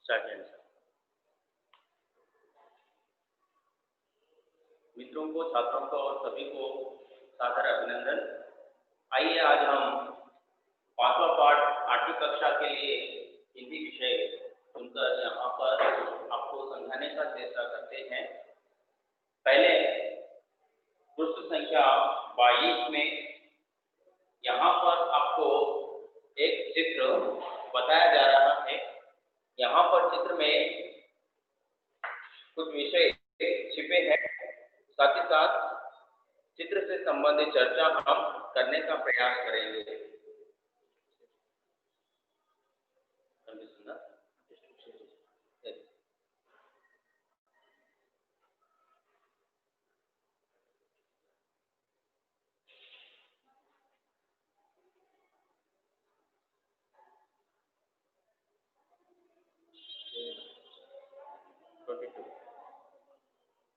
Start. मित्रों को, छात्रों को और सभी को सादर अभिनंदन। आइए आज हम पांचवा पाठ 8वीं कक्षा के लिए हिंदी विषय सुनकर यहाँ पर आपको समझाने का चेष्टा करते हैं। पहले पृष्ठ संख्या 22 में यहाँ पर आपको एक चित्र बताया जा रहा है। यहाँ पर चित्र में कुछ विषय छिपे हैं, साथ ही साथ चित्र से संबंधित चर्चा हम करने का प्रयास करेंगे।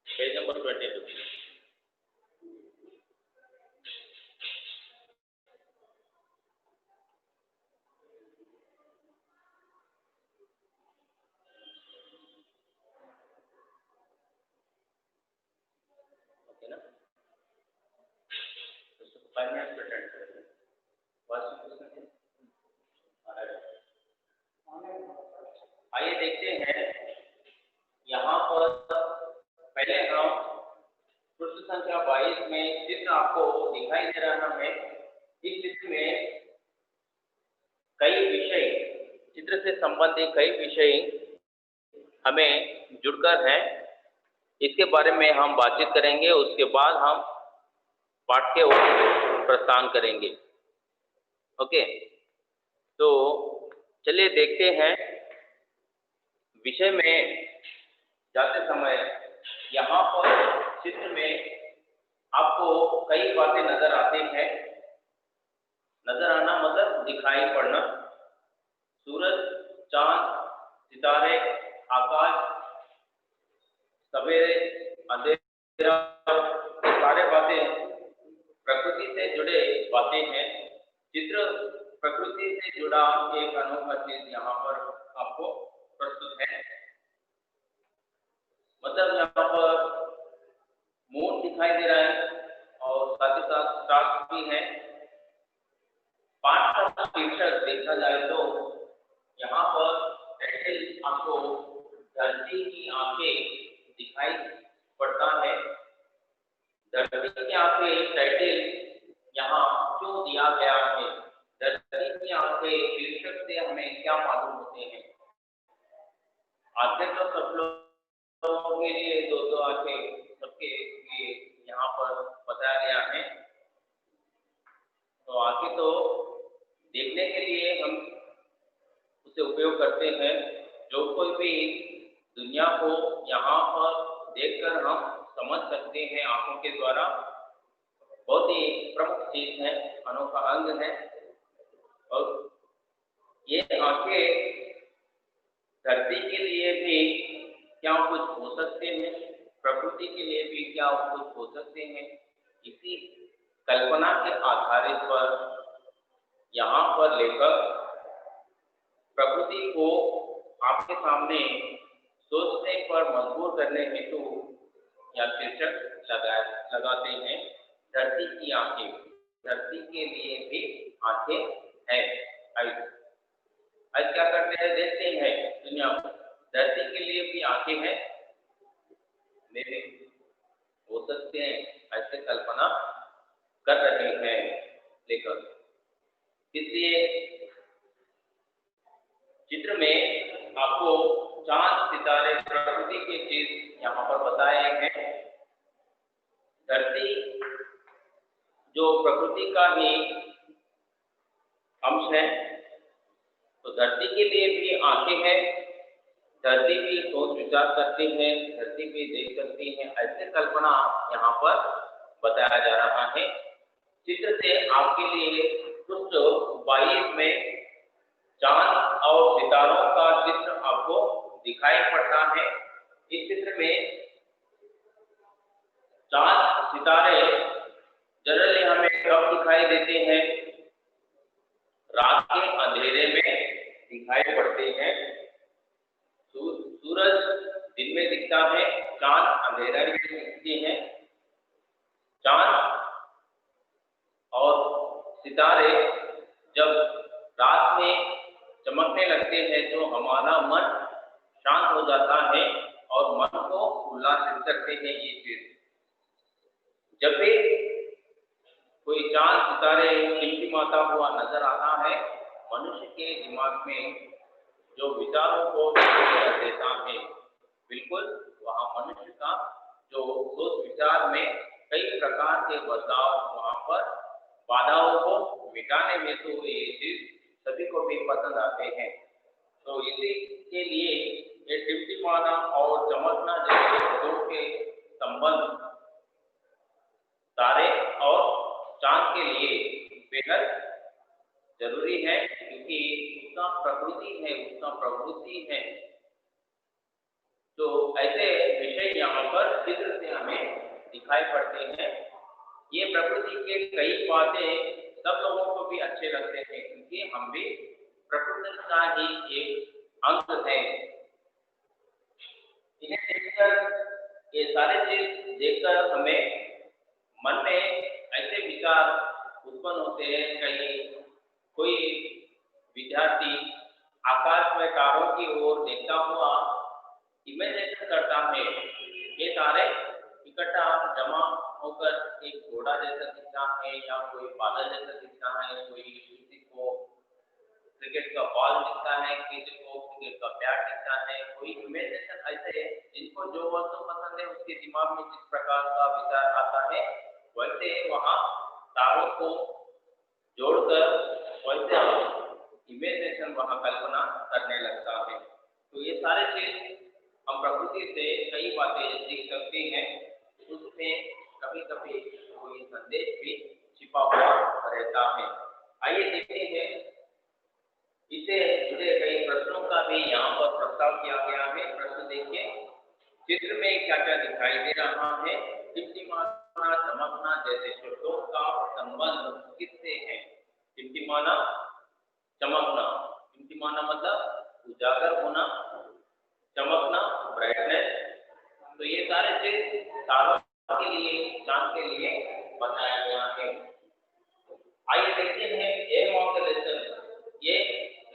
Page number 22। ओके ना? आइए देखते हैं। यहाँ पर पहले हम पृष्ठ संख्या 22 में चित्र आपको दिखाई दे रहा है। इस चित्र में कई विषय, चित्र से संबंधित कई विषय हमें जुड़कर हैं। इसके बारे में हम बातचीत करेंगे, उसके बाद हम पाठ के ओर प्रस्थान करेंगे। ओके, तो चलिए देखते हैं। विषय में जाते समय यहाँ पर चित्र में आपको कई बातें नजर आते हैं। नजर आना मतलब दिखाई पड़ना। सूरज, चांद, सितारे, आकाश, सवेरे, अंधेरा, सारे बातें प्रकृति से जुड़े बातें हैं। चित्र प्रकृति से जुड़ा एक अनोखा चीज यहाँ पर आपको प्रस्तुत है। मतलब यहाँ पर मून दिखाई दे रहा है और साथ ही साथ स्टार्स भी है। पाठ का शीर्षक देखा जाए तो यहाँ पर टाइटल आपको धरती की आंखें दिखाई पड़ता है। धरती की आंखें टाइटल यहाँ क्यों दिया गया है? धरती की आंखें शीर्षक से हमें क्या मालूम होते हैं? आंखें तो सब लोगों के लिए दो आंखें सबके लिए यहाँ पर बताया गया है। तो आंखें तो देखने के लिए हम उसे उपयोग करते हैं। जो कोई भी दुनिया को यहाँ पर देखकर हम समझ सकते हैं आंखों के द्वारा। बहुत ही प्रमुख चीज है, अनोखा अंग है। और ये आंखें धरती के लिए भी क्या कुछ हो सकते हैं, प्रकृति के लिए भी क्या कुछ हो सकते हैं, इसी कल्पना के आधारित पर यहाँ पर लेखक प्रकृति को आपके सामने सोचने पर मजबूर करने हेतु या शीर्षक लगाते हैं, धरती की आंखें। धरती के लिए भी आंखें हैं। आज क्या करते हैं, देखते हैं दुनिया को, धरती के लिए भी आंखें हैं। नहीं हो सकते हैं, ऐसे कल्पना कर रहे हैं लेखक। इसलिए चित्र में आपको चांद, सितारे, प्रकृति के चीज यहाँ पर बताए हैं। धरती जो प्रकृति का ही अंश है, तो धरती के लिए भी आंखें हैं। धरती भी सोच विचार करती है, धरती भी देख सकती है। ऐसे कल्पना यहाँ पर बताया जा रहा है। चित्र से आपके लिए पृष्ठ 22 में चांद और सितारों का चित्र आपको दिखाई पड़ता है। इस चित्र में चांद, सितारे जनरली हमें कब दिखाई देते हैं? रात के अंधेरे में दिखाई पड़ते हैं। दिखता है, चांद अंधेरा में दिखते हैं। चांद और सितारे जब रात में चमकने लगते हैं तो हमारा मन शांत हो जाता है और मन को उल्लासित करते हैं ये चीज। जब भी कोई चांद सितारे टिमटिमाता हुआ नजर आता है, मनुष्य के दिमाग में जो विचारों को कर देता है, बिल्कुल वहाँ मनुष्य का जो सोच विचार में कई प्रकार के बदलाव, वहाँ पर बाधाओं को मिटाने में तो ये चीज सभी को भी पसंद आते हैं। तो इसी के लिए ये टिमटिमाना और चमकना जैसे दो के संबंध तारे और चांद के लिए बेहद जरूरी है, क्योंकि उसका प्रकृति है, उसका प्रवृत्ति है। तो ऐसे विषय यहाँ पर चित्र से हमें दिखाई पड़ते हैं। ये प्रकृति के कई बातें सब लोगों को भी अच्छे लगते हैं, क्योंकि हम भी प्रकृति का ही एक अंग है। इन्हें देखकर, ये सारे चीज देखकर हमें मन में ऐसे विचार उत्पन्न होते हैं। कहीं कोई विद्यार्थी आकाश में तारों की ओर देखता हुआ इमेजिनेशन करता है, ये तारे इकट्ठा जमा होकर एक घोड़ा जैसा दिखता है, या कोई बादल जैसा दिखता है, कोई किसी को क्रिकेट का बॉल दिखता है, किसी को क्रिकेट का बैट दिखता है। कोई इमेजिनेशन ऐसे जिनको जो वस्तु पसंद है उसके दिमाग में जिस प्रकार का विचार आता है, वैसे वहाँ तारों को जोड़कर वैसे इमेजिनेशन वहाँ कल्पना करने लगता है। तो ये सारे चीज हम प्रकृति से कई बातें सीख सकते हैं, उसमें कभी कभी कोई संदेश भी छिपा हुआ रहता है। आइए देखते हैं, इससे जुड़े कई प्रश्नों का भी यहाँ पर प्रस्ताव किया गया है। प्रश्न देखिए, चित्र में क्या क्या दिखाई दे रहा है? टिमटिमाना, चमकना जैसे शब्दों का संबंध किससे है? टिमटिमाना, चमकना। टिमटिमाना मतलब उजागर होना, चमकना ब्राइटनेस। तो ये सारे चीज तारों के लिए, चांद के लिए बताया गया है। आइए देखते हैं एम ऑफ द लेसन। ये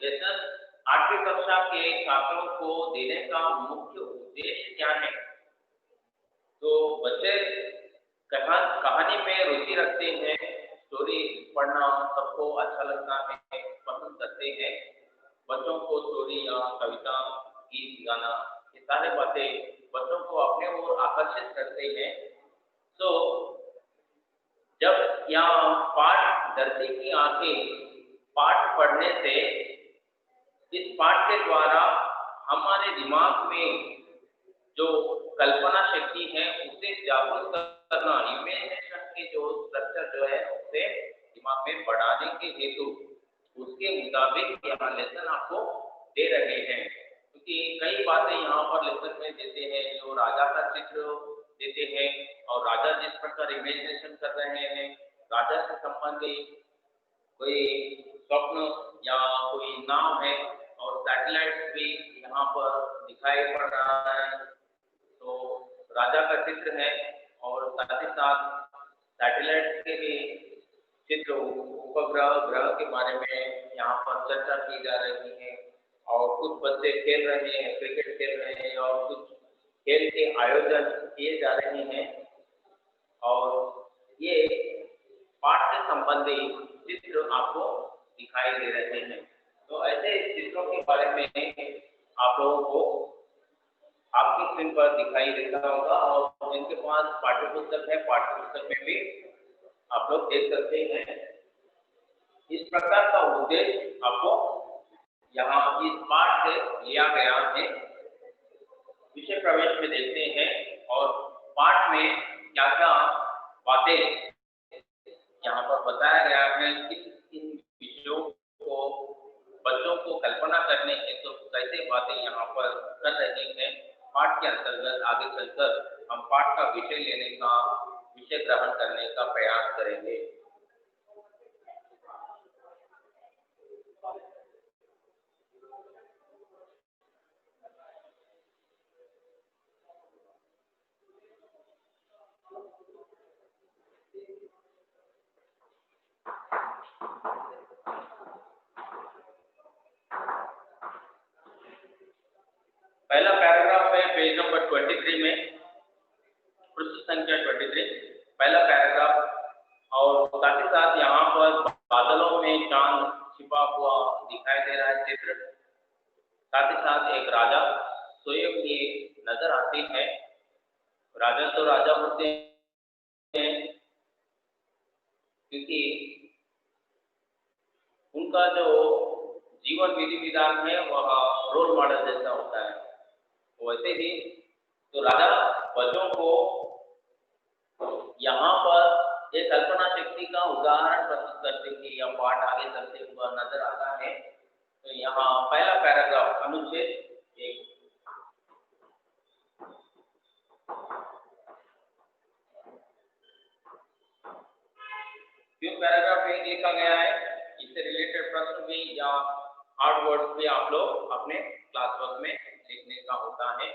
लेसन 8वीं कक्षा के छात्रों को देने का मुख्य उद्देश्य क्या है? तो बच्चे कहानी में रुचि रखते हैं, स्टोरी पढ़ना सबको अच्छा लगता है, पसंद करते हैं। बच्चों को स्टोरी या कविता, गीत गाना, ये सारे बातें बच्चों को अपने ओर आकर्षित करते हैं। तो जब यहाँ पाठ धरती की आंखें पाठ पढ़ने से, इस पाठ के द्वारा हमारे दिमाग में जो कल्पना शक्ति है उसे जागरूक करना, इमेजिनेशन की जो स्ट्रक्चर जो है उसे दिमाग में बढ़ाने के हेतु उसके मुताबिक यहाँ लेसन आपको दे रहे हैं। क्योंकि कई बातें यहाँ पर लेसन में देते हैं, जो राजा का चित्र देते हैं और राजा जिस प्रकार इमेजिनेशन कर रहे हैं, राजा से संबंधित कोई स्वप्न या कोई नाम है, और सैटेलाइट भी यहाँ पर दिखाई पड़ रहा है। तो राजा का चित्र है और साथ ही साथ सैटेलाइट के भी चित्र, उपग्रह, ग्रह के बारे में यहाँ पर चर्चा की जा रही है। और कुछ बच्चे खेल रहे हैं, क्रिकेट खेल रहे हैं, और कुछ खेल के आयोजन किए जा रहे हैं। और ये पाठ से संबंधित चित्र आपको दिखाई दे रहे हैं। तो ऐसे चित्रों के बारे में आप लोगों को आपकी स्क्रीन पर दिखाई देता होगा, और जिनके पास पाठ्यपुस्तक है, पाठ्यपुस्तक में भी आप लोग देख सकते हैं। इस प्रकार का उद्देश्य आपको यहाँ इस पाठ से लिया गया है। विषय प्रवेश में देखते हैं और पाठ में क्या क्या बातें यहाँ पर बताया गया है, किन विषयों को बच्चों को कल्पना करने के तो कैसे बातें यहाँ पर कर रहे हैं। पाठ के अंतर्गत आगे चलकर हम पाठ का विषय लेने का, विषय ग्रहण करने का प्रयास करेंगे। पहला पैराग्राफ है पेज नंबर 23 में, पृष्ठ संख्या 23, पहला पैराग्राफ। और साथ ही साथ यहाँ पर बादलों में चांद छिपा हुआ दिखाई दे रहा है चित्र। साथ ही साथ एक राजा सोए हुए नजर आते हैं। राजा तो राजा होते हैं क्योंकि उनका जो जीवन विधि विधान है वह रोल मॉडल जैसा होता है। वैसे ही तो राजा बच्चों को यहाँ पर एक कल्पना शक्ति का उदाहरण प्रस्तुत करते हैं। यह पाठ आगे चलते हुआ नजर आता है। तो यहाँ पहला पैराग्राफ अनुच्छेद 1। क्यों पैराग्राफ 1 लिखा गया है, इससे रिलेटेड प्रश्न भी या हार्ड वर्ड्स भी आप लोग अपने क्लास वर्क में लिखने का होता है,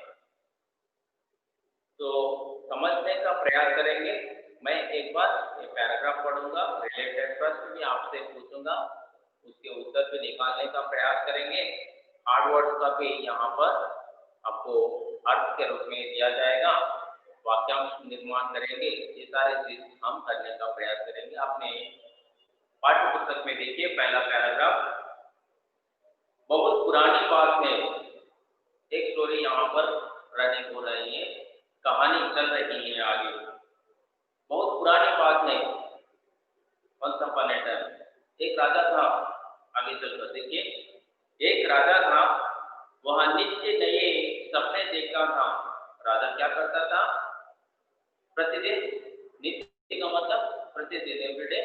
तो समझने का प्रयास करेंगे। मैं एक बार ये पैराग्राफ पढ़ूंगा, रिलेटेड प्रश्न भी आपसे पूछूंगा, उसके उत्तर भी निकालने का प्रयास करेंगे। हार्ड वर्ड्स का भी यहाँ पर आपको अर्थ के रूप में दिया जाएगा, वाक्यांश निर्माण करेंगे। ये सारे चीज हम करने का प्रयास करेंगे। अपने पाठ्य पुस्तक में देखिए पहला पैराग्राफ। बहुत पुरानी बात है, एक स्टोरी यहाँ पर रनिंग हो रही है, कहानी चल रही है आगे। बहुत पुरानी बात है, वंस अपॉन ए टाइम एक राजा था। आगे चलकर देखिए, एक राजा था, वह नित्य नए सपने देखता था। राजा क्या करता था? प्रतिदिन, नित्य का मतलब प्रतिदिन, एवरीडे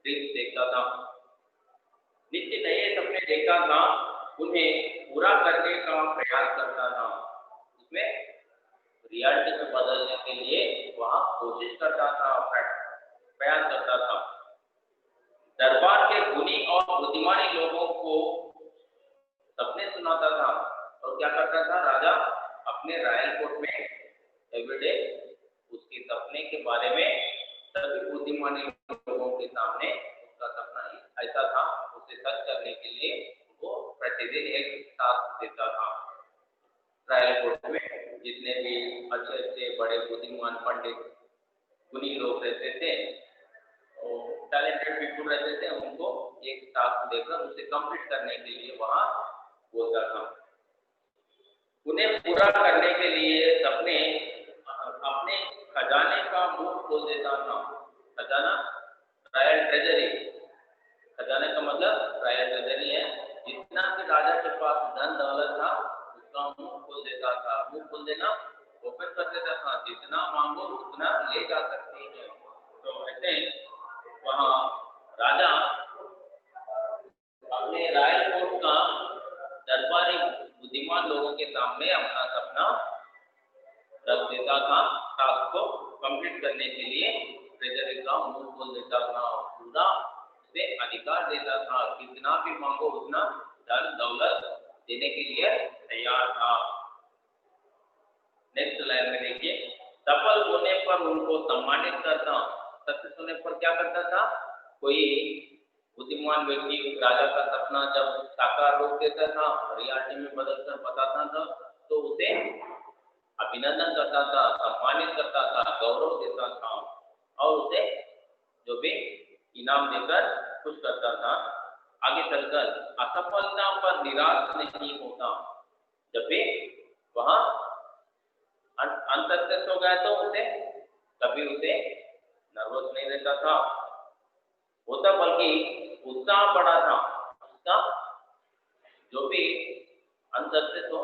ड्रीम्स देखता था। नित्य नए सपने देखता था, उन्हें पूरा करने का प्रयास करता था। उसमें रियलिटी में बदलने के लिए वह कोशिश करता था, प्रयास करता था। दरबार के गुणी और बुद्धिमानी लोगों को सपने सुनाता था। और क्या करता था राजा? अपने रॉयल कोर्ट में एवरीडे उसके सपने के बारे में सभी बुद्धिमानी लोगों के सामने उसका सपना ऐसा था, उसे सच करने के लिए वो प्रतिदिन एक टास्क देता था। रॉयल कोर्ट में जितने भी अच्छे अच्छे बड़े बुद्धिमान पंडित गुणी लोग रहते थे, टैलेंटेड पीपल रहते थे, उनको एक टास्क देकर उसे कंप्लीट करने के लिए वहां बोलता था। उन्हें पूरा करने के लिए सपने अपने खजाने का मुंह खोल देता था। खजाना रॉयल ट्रेजरी, खजाने का मतलब रॉयल ट्रेजरी है। जितना भी राजा के पास धन दौलत था उसका मुंह खोल देता था। मुंह खोल देना, ओपन कर देता था, जितना मांगो उतना ले जा सकते हैं। तो ऐसे वहाँ राजा अपने रॉयल कोर्ट का दरबारी बुद्धिमान लोगों के सामने अपना सपना रख देता था। टास्क को कंप्लीट करने के लिए ट्रेजरी का मुंह खोल देता था, पूरा उसे अधिकार देता था, कितना भी मांगो उतना धन दौलत देने के लिए तैयार था। नेक्स्ट लाइन में देखिए, सफल होने पर उनको सम्मानित करता। सक्सेस होने पर क्या करता था? कोई बुद्धिमान व्यक्ति राजा का सपना जब साकार रूप देता था, रियलिटी में बदलकर बताता था, तो उसे अभिनंदन करता था, सम्मानित करता था, गौरव देता था और उसे जो भी इनाम देकर खुश करता था। आगे चलकर असफलता पर निराश नहीं होता। जब भी वहां अनसक्सेस हो गया तो उसे कभी उसे नर्वस नहीं रहता था, होता बल्कि उत्साह बढ़ा था उसका। जो भी अनसक्सेस हो,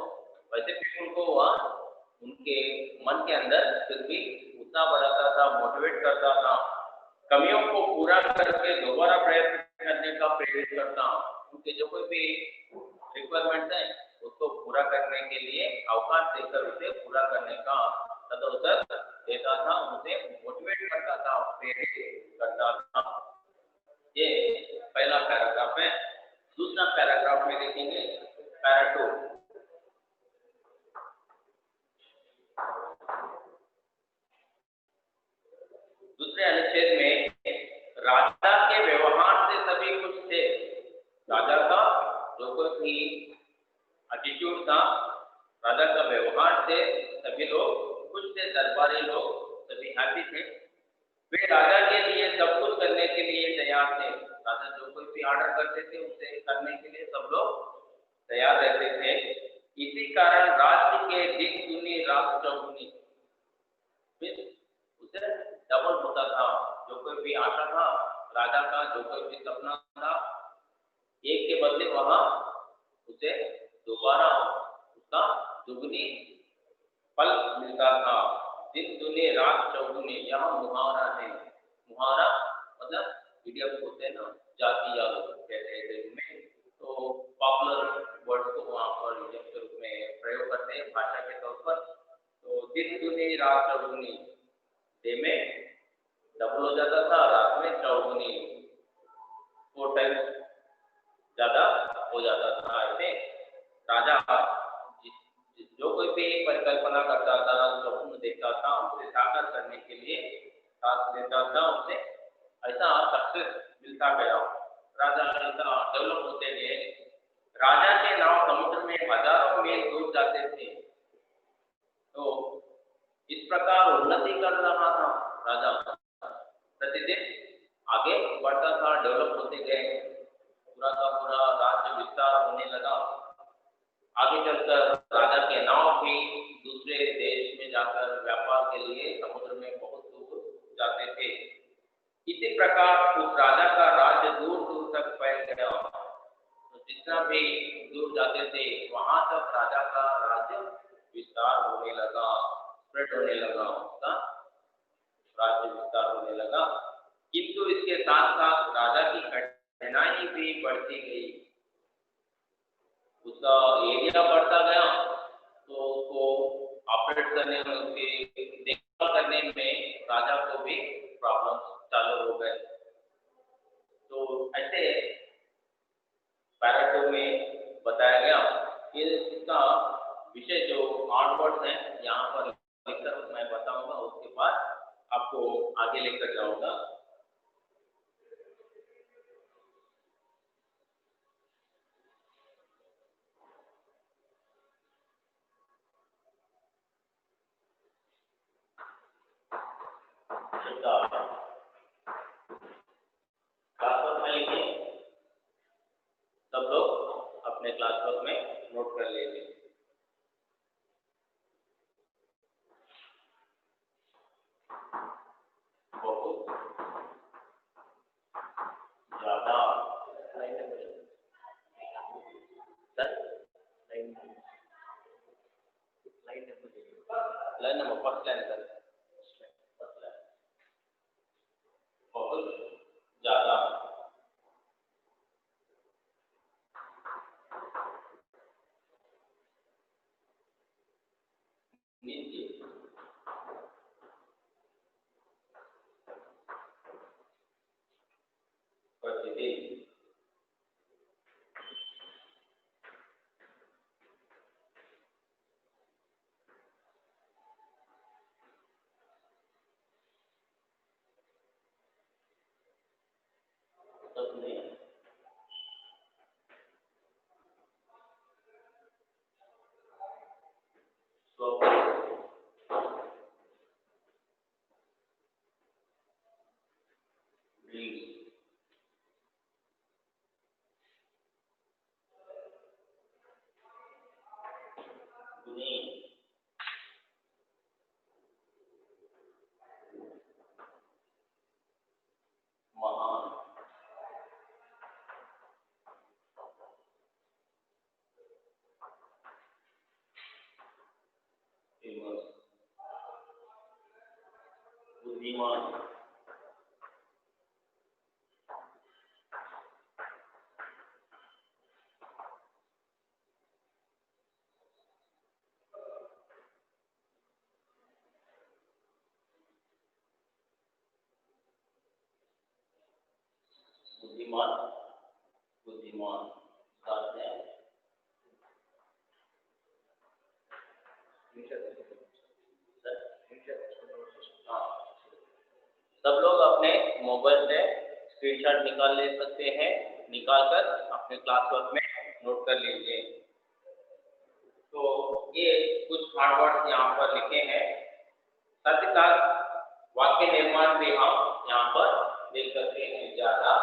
वैसे भी उनको हुआ, उनके मन के अंदर फिर भी उत्साह बढ़ाता था, मोटिवेट करता था, कमियों को पूरा करके दोबारा प्रयत्न करने का प्रेरित करता। उनके जो कोई भी रिक्वायरमेंट है उसको पूरा करने के लिए अवकाश देकर उसे पूरा करने का सदअवसर देता था, उसे मोटिवेट करता था, प्रेरित करता था। ये पहला पैराग्राफ है। दूसरा पैराग्राफ में देखेंगे, पैरा 2। दूसरे अनुच्छेद में राजा के व्यवहार से सभी खुश थे। राजा का जो कोई भी एटीट्यूड था, राजा का व्यवहार से सभी लोग खुश थे, दरबारी लोग सभी हैप्पी थे। वे राजा के लिए सब कुछ करने के लिए तैयार थे। राजा जो कोई भी ऑर्डर करते थे उसे करने के लिए सब लोग तैयार रहते थे। इसी कारण राज्य के दिन दूनी रात चौगुनी, उसे डबल होता था। जो कोई भी आता था राजा का, जो कोई भी सपना था, एक के बदले वहां उसे दोबारा उसका दुगनी फल मिलता था। दिन दूनी रात चौगुनी, यहाँ मुहावरा है। मुहावरा मतलब इडियम होते हैं ना, जाति या कहते हैं में, तो पॉपुलर वर्ड को वहाँ पर इडियम के रूप में प्रयोग करते हैं भाषा के तौर पर। तो दिन दूनी रात चौगुनी, डे में डबल हो जाता था, रात में चौगुनी 4 टाइम्स ज्यादा हो जाता था। ऐसे राजा जो कोई भी परिकल्पना करता था, स्वप्न देखता था, उसे साकार करने के लिए साथ देता था, उसे ऐसा सक्सेस मिलता गया। राजा ऐसा डेवलप होते गए। राजा के नाव समुद्र में हजारों मील दूर जाते थे। तो इस प्रकार उन्नति कर रहा था राजा, प्रतिदिन आगे बढ़ता था, डेवलप होते गए। पूरा का पूरा राज्य विस्तार होने लगा। आगे चलकर राजा के नाव भी दूसरे देश में जाकर व्यापार के लिए समुद्र में बहुत दूर जाते थे। इसी प्रकार उस राजा का राज्य दूर दूर तक फैल गया। तो जितना भी दूर जाते थे वहां तक राजा का राज्य विस्तार होने लगा, स्प्रेड होने लगा, उसका राज्य विस्तार होने लगा। किंतु इसके साथ साथ राजा की कठिनाई भी बढ़ती गई। उसका एरिया बढ़ता गया तो उसको ऑपरेट करने में, उसकी देखभाल करने में राजा को भी प्रॉब्लम चालू हो गए। तो ऐसे पैरा 2 में बताया गया कि इसका विषय जो ऑनवर्ड्स है यहाँ पर लिखकर मैं बताऊंगा, उसके बाद आपको आगे लेकर जाऊंगा। क्लास में लिखिए, सब लोग अपने क्लास में नोट कर लीजिए। बहुत ज्यादा line number first line sir, बहुत ज्यादा नीचे प्रतिदिन सबने महान बुद्धिमान बुद्धिमान बुद्धिमान साथ में हाँ, सब लोग अपने मोबाइल से स्क्रीनशॉट निकाल ले सकते हैं, निकाल कर अपने क्लास वर्क में नोट कर लीजिए। तो ये हार्ड वर्ड्स यहाँ पर लिखे हैं। साथ ही साथ वाक्य निर्माण भी हम यहाँ पर देख सकते हैं। ज्यादा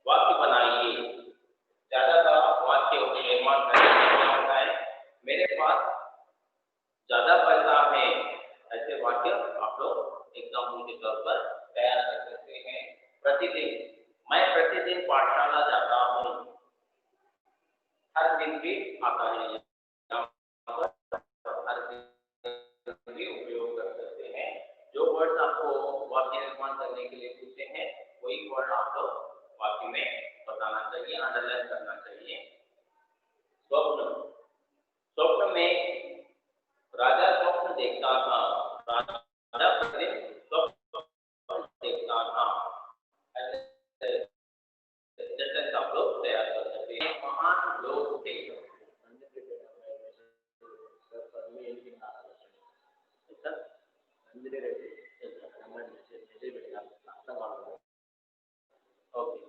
वाक्य बनाइए, ज्यादा का वाक्य निर्माण करने होता है। मेरे पास ज्यादा पैसा है, ऐसे वाक्य आप लोग एग्जाम्पल के तौर पर तैयार कर सकते हैं। प्रतिदिन, मैं प्रतिदिन पाठशाला जाता हूँ, हर दिन भी आता है, हर दिन भी उपयोग कर सकते हैं। जो वर्ड आपको वाक्य निर्माण करने के लिए पूछते हैं वही वर्ड आप लोग वाक्य में बताना चाहिए, अंडरलाइन करना चाहिए। स्वप्न, स्वप्न में राजा स्वप्न देखता था, राजा प्रतिदिन स्वप्न देखता था। जैसे आप लोग तैयार कर सकते हैं। महान लोग थे, ओके,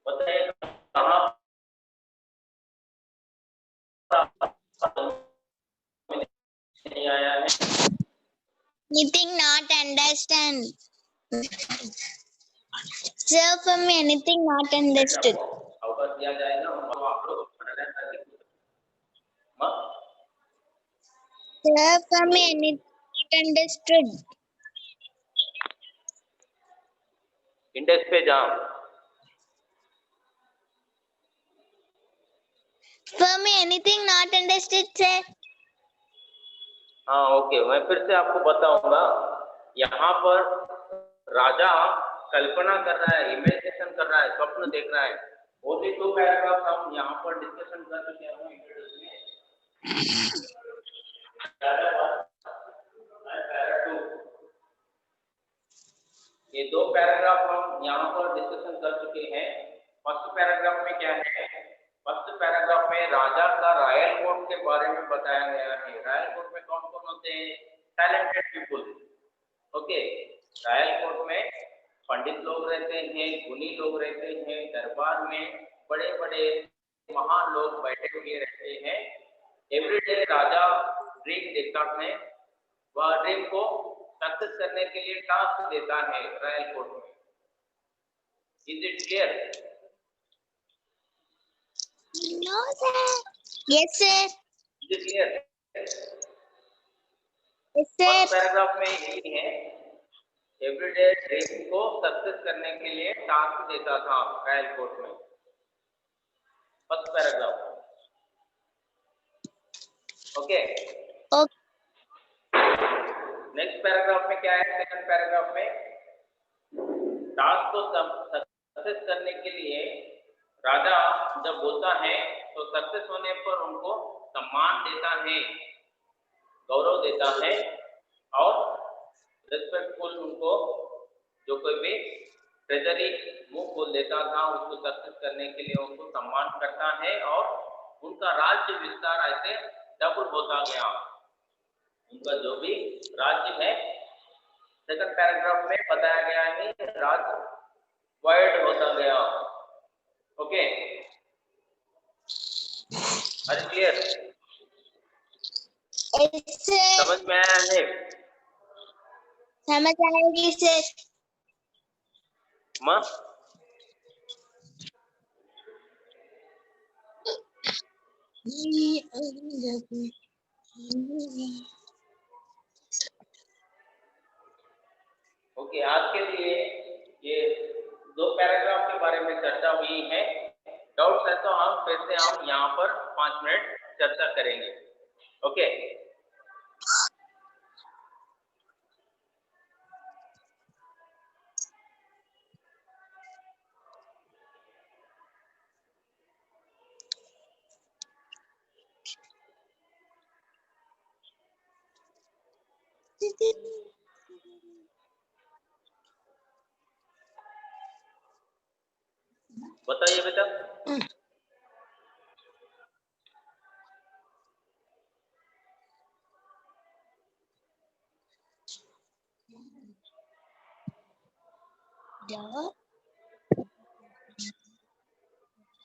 बताइए कहाँ नहीं आया है? Anything not understand. Sir, for me, anything not understood. अवकाश दिया जाएगा, आप लोग अंडरलाइन करके Sir, for me, anything not understood. Index पे जाओ। For me, anything not understood, sir. हाँ ओके, मैं फिर से आपको बताऊंगा। यहाँ पर राजा कल्पना कर रहा है, इमेजिनेशन कर रहा है, स्वप्न देख रहा है। वो भी 2 पैराग्राफ हम यहाँ पर डिस्कशन कर चुके हैं इंट्रोडक्शन में। ये 2 पैराग्राफ हम यहाँ पर डिस्कशन कर चुके हैं। फर्स्ट पैराग्राफ में क्या है? फर्स्ट पैराग्राफ में राजा का रॉयल कोर्ट के बारे में बताया गया है। रॉयल कोर्ट में कौन कौन होते हैं? Talented people. Okay, royal court में पंडित लोग रहते हैं, गुणी लोग रहते हैं, दरबार में बड़े बड़े महान लोग बैठे हुए रहते हैं। एवरीडे राजा ड्रीम देखता है, वह ड्रीम को सक्सेस करने के लिए टास्क देता है रॉयल कोर्ट में। Is it clear? No, sir. Yes, sir. Is it clear? Yes, sir. First paragraph में यही है, एवरीडे ड्रीम को सक्सेस करने के लिए टास्क देता था रॉयल कोर्ट में। First paragraph, okay. Okay. Next paragraph में क्या है? सेकंड पैराग्राफ में टास्क को सक्सेस करने के लिए राजा जब बोलता है तो सक्सेस होने पर उनको सम्मान देता है, गौरव देता है और रिस्पेक्टफुल उनको, जो कोई भी ट्रेजरी मुंह खोल देता था उसको सक्सेस करने के लिए उनको सम्मान करता है और उनका राज्य विस्तार ऐसे डबल होता गया। उनका जो भी राज्य है सेकंड पैराग्राफ में बताया गया है, राज्य वाइड होता गया। Okay, are clear? Yes, sir. समझ में आया है? समझ आएगी, sir. माँ ओके, आज के लिए ये 2 पैराग्राफ के बारे में चर्चा हुई है। डाउट्स है तो हम फिर से हम यहाँ पर 5 मिनट चर्चा करेंगे। ओके, बताइए बेटा।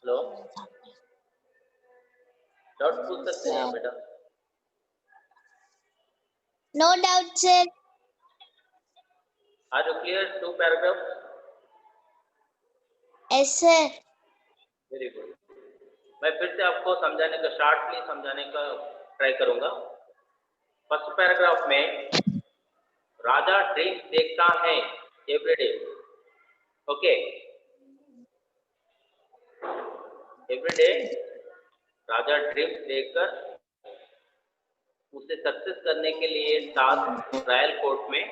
हेलो, डाउट पूछ सकते हैं आप बेटा। No doubt, sir. Are you clear 2 paragraph? Yes, sir. Very good. मैं फिर से आपको समझाने का शॉर्टली समझाने का ट्राई करूंगा। फर्स्ट पैराग्राफ में राजा ड्रीम्स देखता है एवरीडे। ओके, एवरीडे राजा ड्रीम्स देखकर उसे सक्सेस करने के लिए साथ ट्रायल कोर्ट में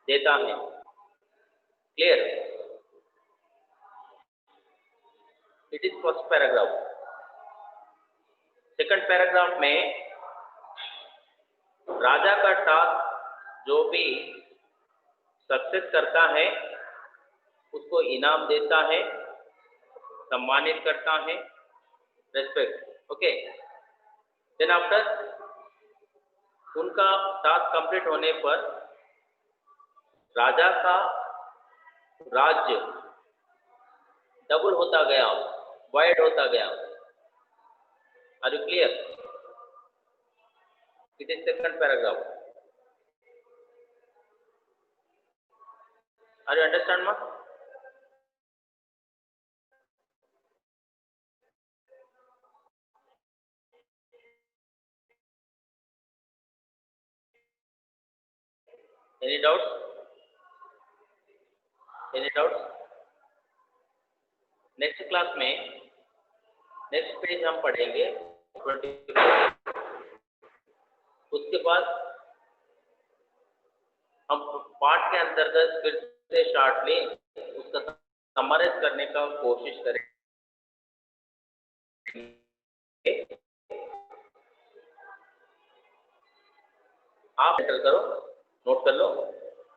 देता है। Clear? It is first paragraph. Second paragraph में राजा का टास्क जो भी सक्सेस करता है उसको इनाम देता है, सम्मानित करता है, रेस्पेक्ट। ओके, देन आफ्टर उनका टास्क कंप्लीट होने पर राजा का राज्य डबल होता गया, वाइड होता गया। Are you clear? It is second paragraph. Are you understand मा? Any doubts? Any doubts? Next class में नेक्स्ट पेज हम पढ़ेंगे 24। उसके बाद हम पार्ट के अंतर्गत फिर से शॉर्टली उसका समराइज करने का कोशिश करेंगे। आप एंटर करो, नोट कर लो,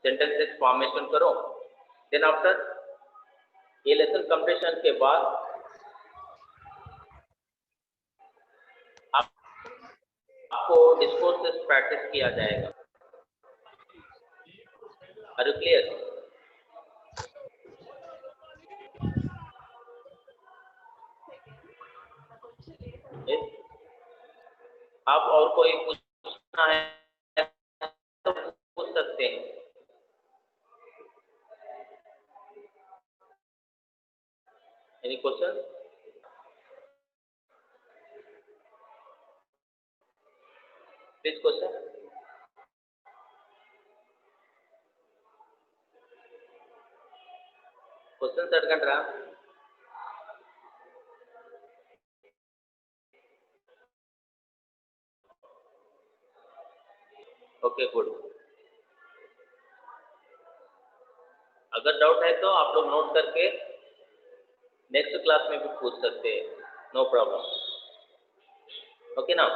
सेंटेंसेस फॉर्मेशन करो। देन आफ्टर ये लेसन कंप्लीशन के बाद आपको डिस्कोर्सेस प्रैक्टिस किया जाएगा। Are you clear? आप और कोई पूछना है तो पूछ सकते हैं। Any question? Please question. Question अडगंड्रा? Okay, good. अगर डाउट है तो आप लोग नोट करके नेक्स्ट क्लास में भी पूछ सकते हैं, नो प्रॉब्लम। ओके ना?